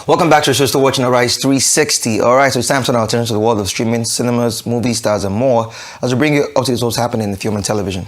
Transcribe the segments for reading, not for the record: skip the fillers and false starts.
Welcome back to the show. Still watching Arise 360. Alright, so it's time to now turn to the world of streaming, cinemas, movie stars, and more as we bring you up to what's happening in film and television.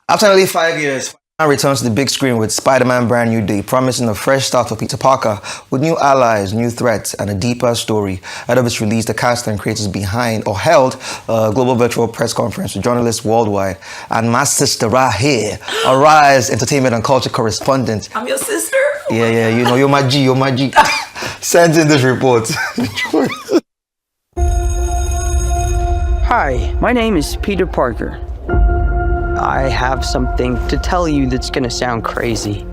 After nearly 5 years, Spider-Man returns to the big screen with Spider-Man Brand New Day, promising a fresh start for Peter Parker with new allies, new threats, and a deeper story. Ahead of its release, the cast and creators held a global virtual press conference with journalists worldwide. And my sister right here, Arise Entertainment and Culture Correspondent. I'm your sister? Yeah, you know, you're my G. Sends in this report. Hi, my name is Peter Parker. I have something to tell you that's gonna sound crazy.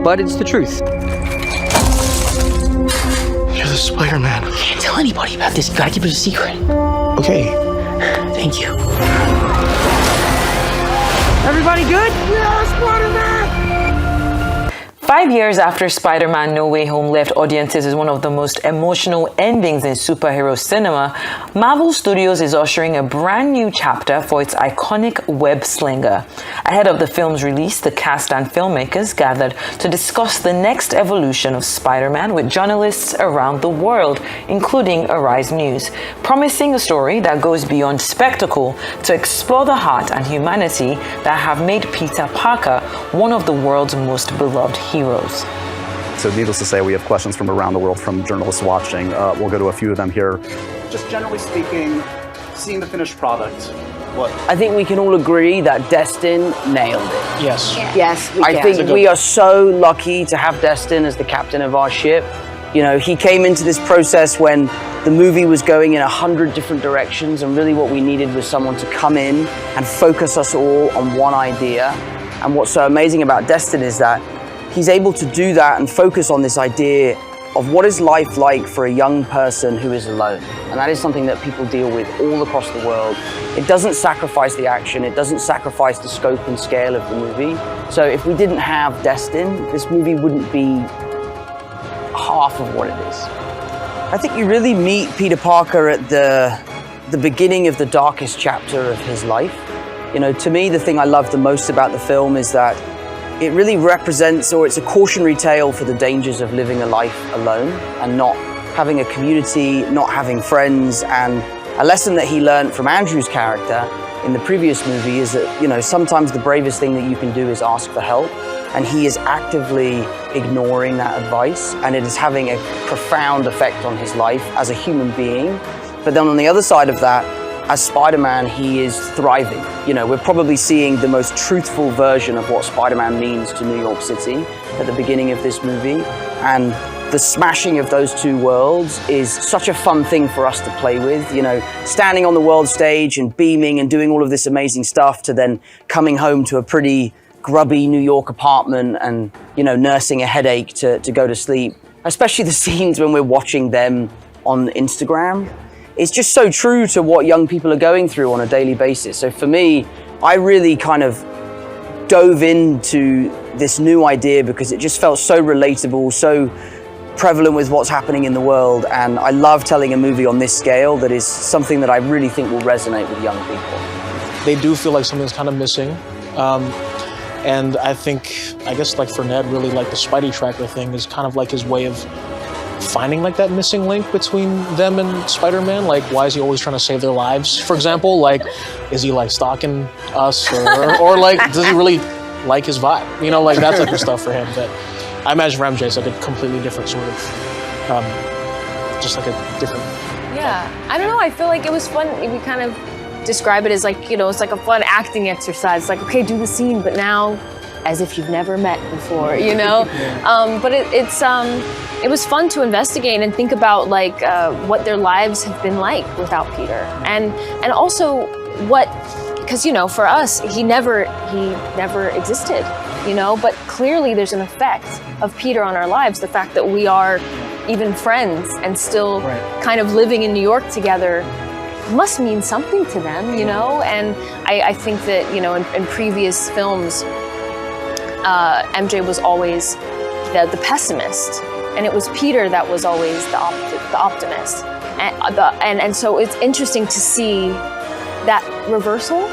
But it's the truth. You're the Spider-Man. You can't tell anybody about this. You gotta keep it a secret. Okay. Thank you. Everybody good? Yeah, Spider-Man! 5 years after Spider-Man No Way Home left audiences as one of the most emotional endings in superhero cinema, Marvel Studios is ushering a brand new chapter for its iconic web slinger. Ahead of the film's release, the cast and filmmakers gathered to discuss the next evolution of Spider-Man with journalists around the world, including Arise News, promising a story that goes beyond spectacle to explore the heart and humanity that have made Peter Parker one of the world's most beloved heroes. So needless to say, we have questions from around the world from journalists watching. We'll go to a few of them here. Just generally speaking, seeing the finished product, what? I think we can all agree that Destin nailed it. Yes. Yes, we I can. think we are so lucky to have Destin as the captain of our ship. You know, he came into this process when the movie was going in 100 different directions, and really what we needed was someone to come in and focus us all on one idea. And what's so amazing about Destin is that he's able to do that and focus on this idea of what is life like for a young person who is alone. And that is something that people deal with all across the world. It doesn't sacrifice the action, it doesn't sacrifice the scope and scale of the movie. So if we didn't have Destin, this movie wouldn't be half of what it is. I think you really meet Peter Parker at the beginning of the darkest chapter of his life. You know, to me, the thing I love the most about the film is that it really represents, or it's a cautionary tale for the dangers of living a life alone and not having a community, not having friends. And a lesson that he learned from Andrew's character in the previous movie is that, you know, sometimes the bravest thing that you can do is ask for help. And he is actively ignoring that advice, and it is having a profound effect on his life as a human being. But then on the other side of that, as Spider-Man, he is thriving. You know, we're probably seeing the most truthful version of what Spider-Man means to New York City at the beginning of this movie. And the smashing of those two worlds is such a fun thing for us to play with. You know, standing on the world stage and beaming and doing all of this amazing stuff to then coming home to a pretty grubby New York apartment and, you know, nursing a headache to go to sleep. Especially the scenes when we're watching them on Instagram. It's just so true to what young people are going through on a daily basis. So for me, I really kind of dove into this new idea because it just felt so relatable, so prevalent with what's happening in the world. And I love telling a movie on this scale that is something that I really think will resonate with young people. They do feel like something's kind of missing. And I guess like for Ned, really like the Spidey Tracker thing is kind of like his way of finding like that missing link between them and Spider-Man. Like, why is he always trying to save their lives, for example? Like, is he like stalking us or like, does he really like his vibe? You know, like that type of stuff for him. That I imagine for MJ it's like a completely different sort of, just like a different. Yeah, I don't know, I feel like it was fun. We kind of describe it as like, you know, it's like a fun acting exercise. Like, okay, do the scene, but now as if you've never met before, you know? But it was fun to investigate and think about like what their lives have been like without Peter. And also because, you know, for us, he never existed, you know? But clearly there's an effect of Peter on our lives. The fact that we are even friends and still kind of living in New York together must mean something to them, you know? And I think that, you know, in previous films, MJ was always the pessimist, and it was Peter that was always the optimist. And so it's interesting to see that reversal.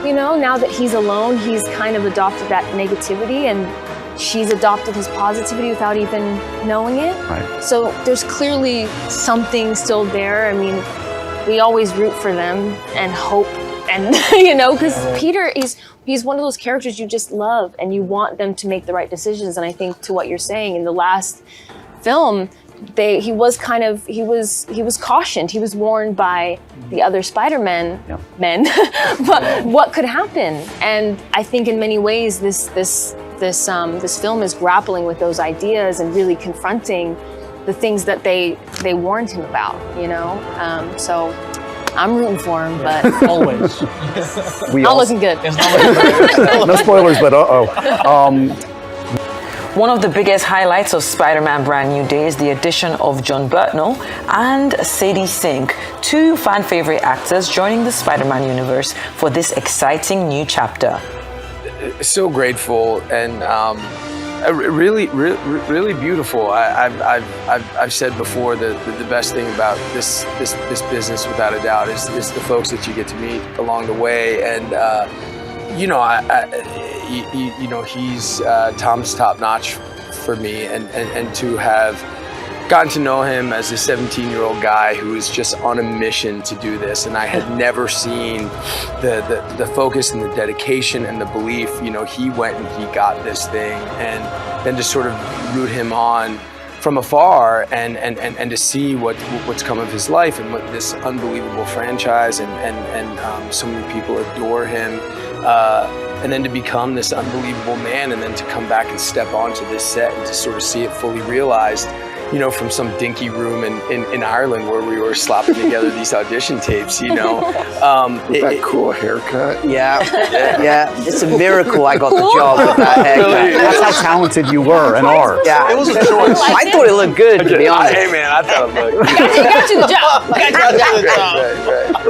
You know, now that he's alone, he's kind of adopted that negativity, and she's adopted his positivity without even knowing it. Right. So there's clearly something still there. I mean, we always root for them and hope, and you know, because Peter he's one of those characters you just love and you want them to make the right decisions. And I think to what you're saying, in the last film, he was cautioned. He was warned by the other Spider-Man men, but what could happen? And I think in many ways this film is grappling with those ideas and really confronting the things that they warned him about. You know, so I'm rooting for him, but Always. not looking good. No spoilers, but One of the biggest highlights of Spider-Man Brand New Day is the addition of John Bertnell and Sadie Sink, two fan-favorite actors joining the Spider-Man universe for this exciting new chapter. So grateful and really beautiful. I've said before that the best thing about this business, without a doubt, is the folks that you get to meet along the way. And you know, he's Tom's top notch for me, and to have gotten to know him as a 17-year-old guy who is just on a mission to do this, and I had never seen the focus and the dedication and the belief. You know, he went and he got this thing, and then to sort of root him on from afar and to see what's come of his life and what this unbelievable franchise and so many people adore him. And then to become this unbelievable man, and then to come back and step onto this set and to sort of see it fully realized, you know, from some dinky room in Ireland where we were slapping together these audition tapes, you know. With that cool haircut. yeah, it's a miracle I got the job with that haircut. Really? that's how talented you were and are. Yeah, It was a choice. I thought it looked good, to be honest. Hey man, I thought it looked. got you the job.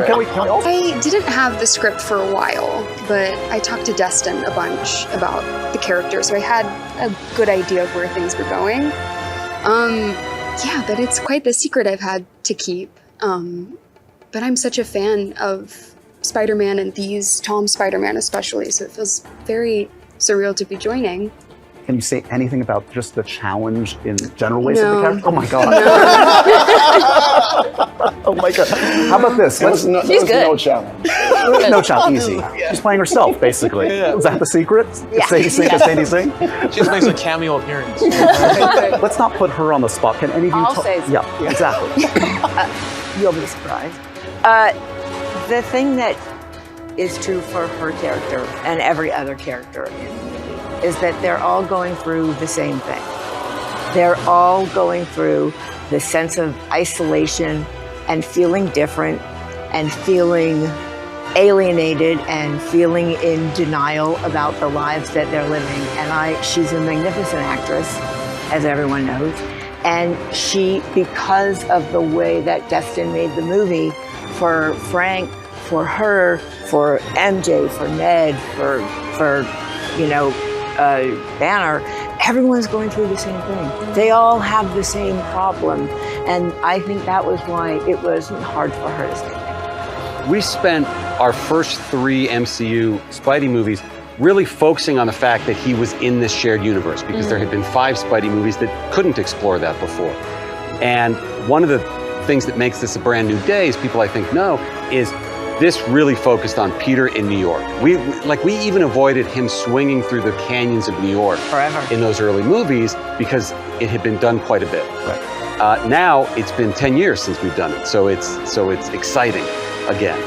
Can we also I didn't have the script for a while, but I talked to Destin a bunch about the character, so I had a good idea of where things were going. Yeah, but it's quite the secret I've had to keep. But I'm such a fan of Spider-Man and these Tom Spider-Man especially, so it feels very surreal to be joining. Can you say anything about just the challenge in general ways of No. the character? Oh my god. Oh my god. How about this? There was no challenge. No challenge, easy. She's playing herself, basically. Is that the secret? Yeah. Sadie Sink as Sadie Sink? She just makes a cameo appearance. Let's not put her on the spot. Can any of you I'll say something. Yeah, exactly. You'll be surprised. The thing that is true for her character and every other character is that they're all going through the same thing. They're all going through the sense of isolation and feeling different and feeling alienated and feeling in denial about the lives that they're living. And she's a magnificent actress, as everyone knows. And she, because of the way that Destin made the movie, for Frank, for her, for MJ, for Ned, for you know, Banner, everyone's going through the same thing. They all have the same problem. And I think that was why it wasn't hard for her to say. We spent our first 3 MCU Spidey movies really focusing on the fact that he was in this shared universe, because there had been 5 Spidey movies that couldn't explore that before. And one of the things that makes this a brand new day, as people I think know, is this really focused on Peter in New York. We even avoided him swinging through the canyons of New York Forever. in those early movies because it had been done quite a bit. Right. Now it's been 10 years since we've done it, so it's exciting again.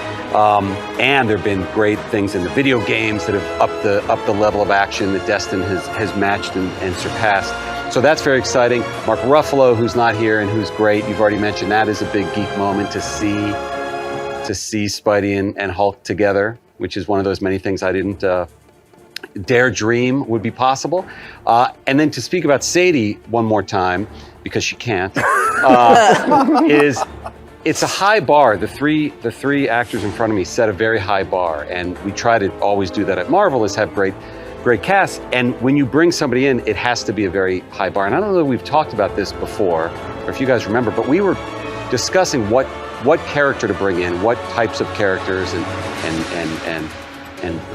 And there have been great things in the video games that have upped the level of action that Destin has matched and surpassed. So that's very exciting. Mark Ruffalo, who's not here and who's great, you've already mentioned that, is a big geek moment to see Spidey and Hulk together, which is one of those many things I didn't dare dream would be possible. And then to speak about Sadie one more time, because she can't, it's a high bar. The three actors in front of me set a very high bar, and we try to always do that at Marvel, is have great great cast, and when you bring somebody in, it has to be a very high bar. And I don't know that we've talked about this before, or if you guys remember, but we were discussing what character to bring in, what types of characters and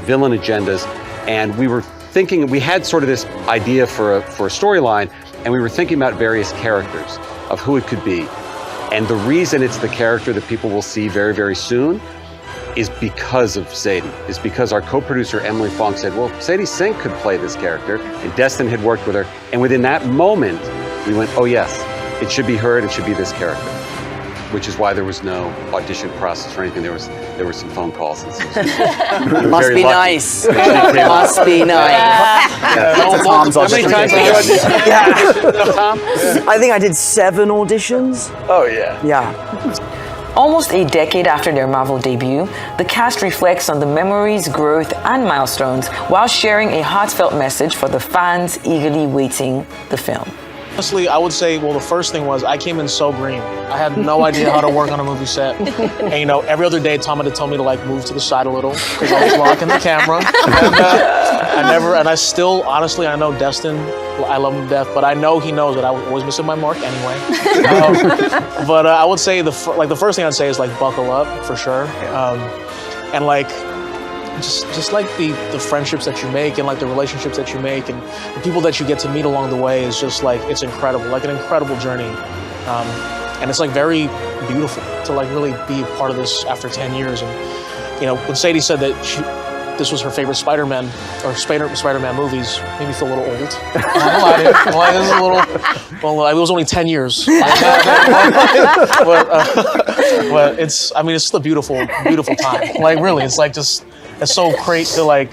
villain agendas, and we were thinking, we had sort of this idea for a storyline, and we were thinking about various characters of who it could be. And the reason it's the character that people will see very, very soon is because of Sadie, is because our co-producer Emily Fong said, well, Sadie Sink could play this character, and Destin had worked with her, and within that moment, we went, oh yes, it should be her, and it should be this character, which is why there was no audition process or anything. There were some phone calls. And Must be nice. Must be nice. Tom's How many times did you audition? Tom? I think I did 7 auditions. Oh, yeah. Yeah. Almost a decade after their Marvel debut, the cast reflects on the memories, growth, and milestones while sharing a heartfelt message for the fans eagerly waiting the film. Honestly, I would say, well, the first thing was I came in so green. I had no idea how to work on a movie set. And, you know, every other day, Tom had to tell me to, like, move to the side a little because I was blocking the camera. And I still, honestly, I know Destin, I love him to death, but I know he knows that I was always missing my mark anyway. But I would say, the first thing I'd say is, like, buckle up, for sure. And, like, just like the friendships that you make and like the relationships that you make and the people that you get to meet along the way is just like, it's incredible, like an incredible journey. And it's like very beautiful to like really be a part of this after 10 years. And, you know, when Sadie said that this was her favorite Spider-Man or Spider-Man movies, made me feel a little old. This is a little, well, it was only 10 years. But it's, I mean, it's still a beautiful, beautiful time. Like really, it's like just, it's so great to like,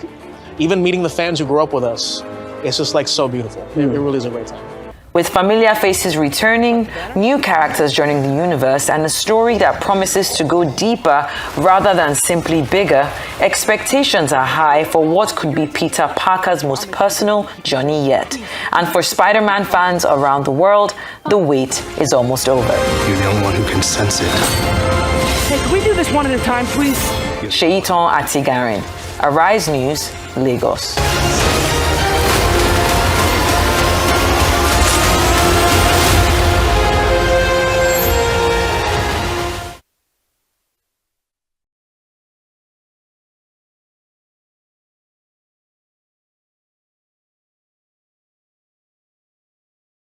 even meeting the fans who grew up with us, it's just like so beautiful. It really is a great time. With familiar faces returning, new characters joining the universe, and a story that promises to go deeper rather than simply bigger, expectations are high for what could be Peter Parker's most personal journey yet. And for Spider-Man fans around the world, the wait is almost over. You're the only one who can sense it. Hey, can we do this one at a time, please? Sheiton Atigarin, Arise News, Lagos.